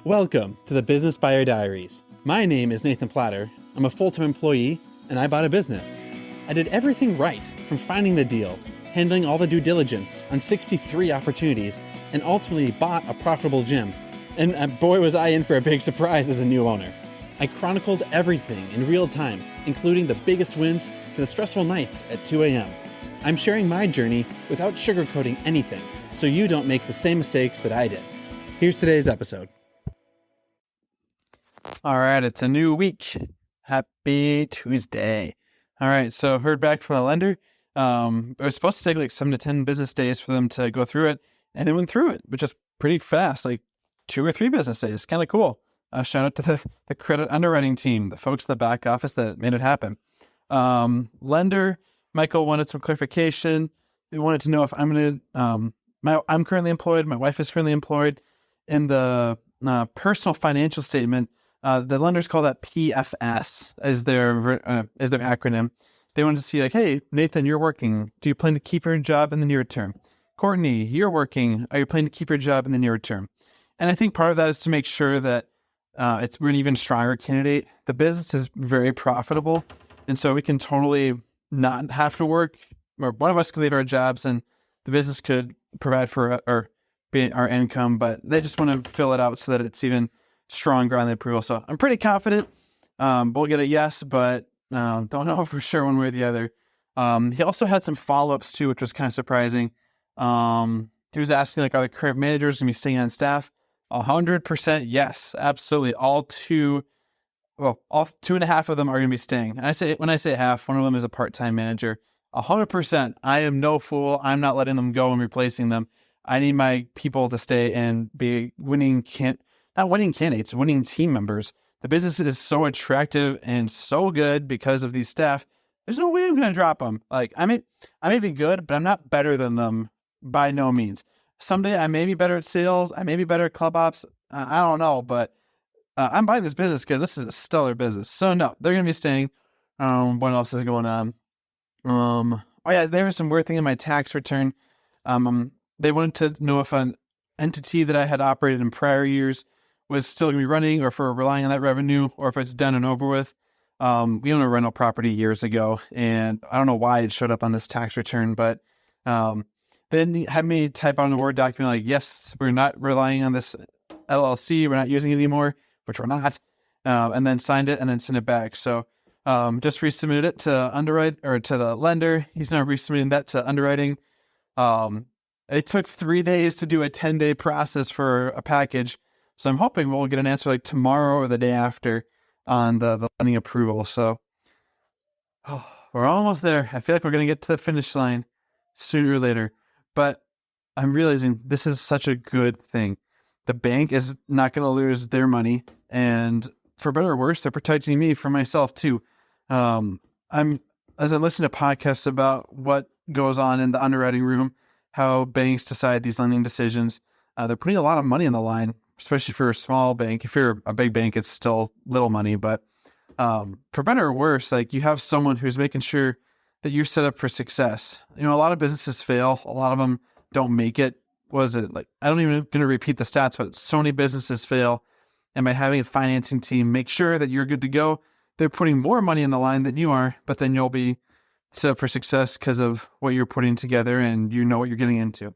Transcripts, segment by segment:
Welcome to the Business Buyer Diaries. My name is Nathan Platter. I'm a full-time employee, and I bought a business. I did everything right, from finding the deal, handling all the due diligence on 63 opportunities, and ultimately bought a profitable gym. And boy, was I in for a big surprise as a new owner. I chronicled everything in real time, including the biggest wins to the stressful nights at 2 a.m. I'm sharing my journey without sugarcoating anything, so you don't make the same mistakes that I did. Here's today's episode. All right, it's a new week. Happy Tuesday. All right, so heard back from the lender. It was supposed to take like 7 to 10 business days for them to go through it, and they went through it, which is pretty fast, like 2 or 3 business days. Kind of cool. Shout out to the credit underwriting team, the folks in the back office that made it happen. Lender, Michael wanted some clarification. They wanted to know if I'm going to, I'm currently employed, my wife is currently employed. In the personal financial statement, the lenders call that PFS as their acronym. They wanted to see like, hey, Nathan, you're working. Do you plan to keep your job in the near term? Courtney, you're working. Are you planning to keep your job in the near term? And I think part of that is to make sure that we're an even stronger candidate. The business is very profitable, and so we can totally not have to work, or one of us could leave our jobs and the business could provide for our income, but they just want to fill it out so that it's even stronger on the approval. So I'm pretty confident we'll get a yes, but don't know for sure one way or the other. He also had some follow-ups too, which was kind of surprising. He was asking like, are the current managers going to be staying on staff? 100% yes, absolutely. All 2.5 of them are going to be staying. And when I say half, one of them is a part-time manager. 100%. I am no fool. I'm not letting them go and replacing them. I need my people to stay and be winning candidates, winning team members. The business is so attractive and so good because of these staff. There's no way I'm going to drop them. Like I may be good, but I'm not better than them by no means. Someday I may be better at sales. I may be better at club ops. I don't know, but I'm buying this business because this is a stellar business. So no, they're going to be staying. What else is going on? Oh yeah, there was some weird thing in my tax return. They wanted to know if an entity that I had operated in prior years was still going to be running, or if we're relying on that revenue, or if it's done and over with. We owned a rental property years ago, and I don't know why it showed up on this tax return, but then had me type on a Word document like, yes, we're not relying on this LLC, we're not using it anymore, which we're not, and then signed it and then sent it back. So just resubmitted it to underwrite or to the lender. He's now resubmitting that to underwriting. It took 3 days to do a 10-day process for a package. So I'm hoping we'll get an answer like tomorrow or the day after on the lending approval. So we're almost there. I feel like we're going to get to the finish line sooner or later. But I'm realizing this is such a good thing. The bank is not going to lose their money. And for better or worse, they're protecting me from myself too. As I'm listening to podcasts about what goes on in the underwriting room, how banks decide these lending decisions, they're putting a lot of money on the line, especially for a small bank. If you're a big bank, it's still little money, but for better or worse, like you have someone who's making sure that you're set up for success. You know, a lot of businesses fail. A lot of them don't make it. What is it? Like, I don't even going to repeat the stats, but so many businesses fail. And by having a financing team make sure that you're good to go, they're putting more money in the line than you are, but then you'll be set up for success because of what you're putting together and you know what you're getting into.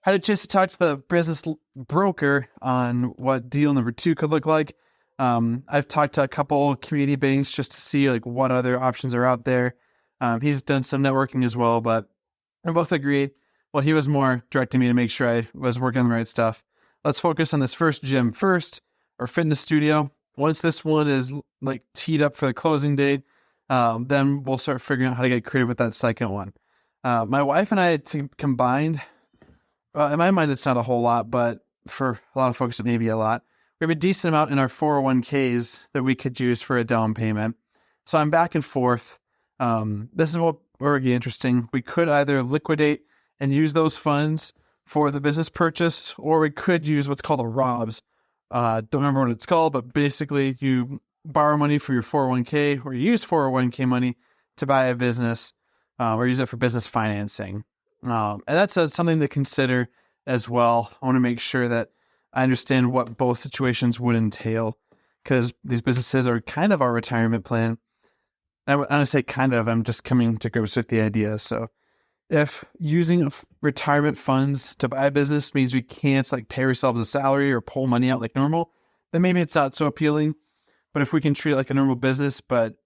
Had a chance to talk to the business broker on what deal number 2 could look like. I've talked to a couple community banks just to see like what other options are out there. He's done some networking as well, but we both agreed. Well, he was more directing me to make sure I was working on the right stuff. Let's focus on this first gym first, or fitness studio. Once this one is like teed up for the closing date, then we'll start figuring out how to get creative with that second one. My wife and I combined, in my mind, it's not a whole lot, but for a lot of folks, it may be a lot. We have a decent amount in our 401ks that we could use for a down payment. So I'm back and forth. This is what will be interesting. We could either liquidate and use those funds for the business purchase, or we could use what's called a ROBS. Don't remember what it's called, but basically you borrow money for your 401k, or you use 401k money to buy a business, or use it for business financing. And that's something to consider as well. I want to make sure that I understand what both situations would entail, because these businesses are kind of our retirement plan. I want to say kind of, I'm just coming to grips with the idea. So if using retirement funds to buy a business means we can't like pay ourselves a salary or pull money out like normal, then maybe it's not so appealing. But if we can treat it like a normal business, but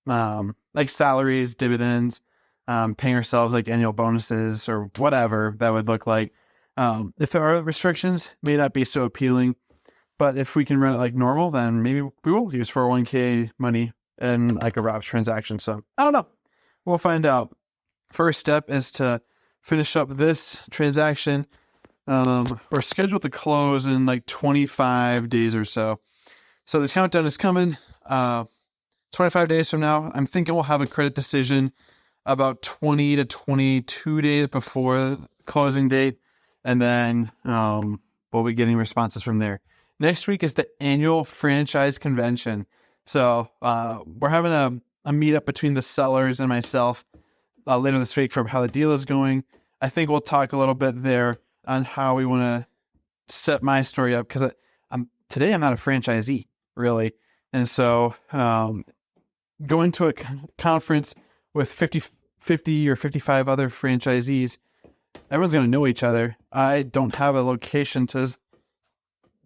like salaries, dividends, paying ourselves like annual bonuses or whatever that would look like. If there are restrictions, may not be so appealing, but if we can run it like normal, then maybe we will use 401k money in like a Roth transaction. So I don't know. We'll find out. First step is to finish up this transaction. We're scheduled to close in like 25 days or so. So this countdown is coming. 25 days from now, I'm thinking we'll have a credit decision about 20 to 22 days before closing date. And then we'll be getting responses from there. Next week is the annual franchise convention. So we're having a meetup between the sellers and myself later this week for how the deal is going. I think we'll talk a little bit there on how we want to set my story up, because today I'm not a franchisee, really. And so going to a conference with 50 or 55 other franchisees, everyone's going to know each other. I don't have a location to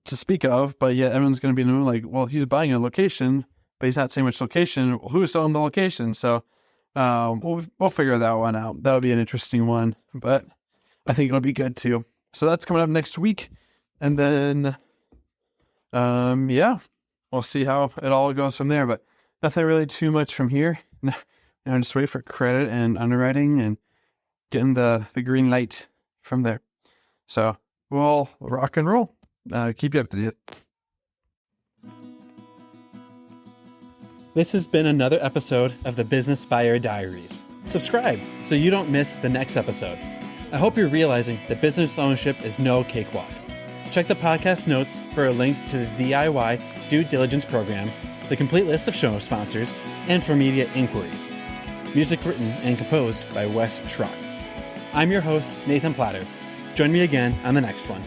speak of, but yet everyone's going to be knowing like, well, he's buying a location, but he's not saying which location. Who's selling the location? So we'll figure that one out. That'll be an interesting one, but I think it'll be good too. So that's coming up next week. And then, we'll see how it all goes from there, but nothing really too much from here. Just wait for credit and underwriting and getting the green light from there. So we'll rock and roll. Keep you up to date. This has been another episode of the Business Buyer Diaries. Subscribe so you don't miss the next episode. I hope you're realizing that business ownership is no cakewalk. Check the podcast notes for a link to the DIY due diligence program, the complete list of show sponsors, and for media inquiries. Music written and composed by Wes Schrock. I'm your host, Nathan Platter. Join me again on the next one.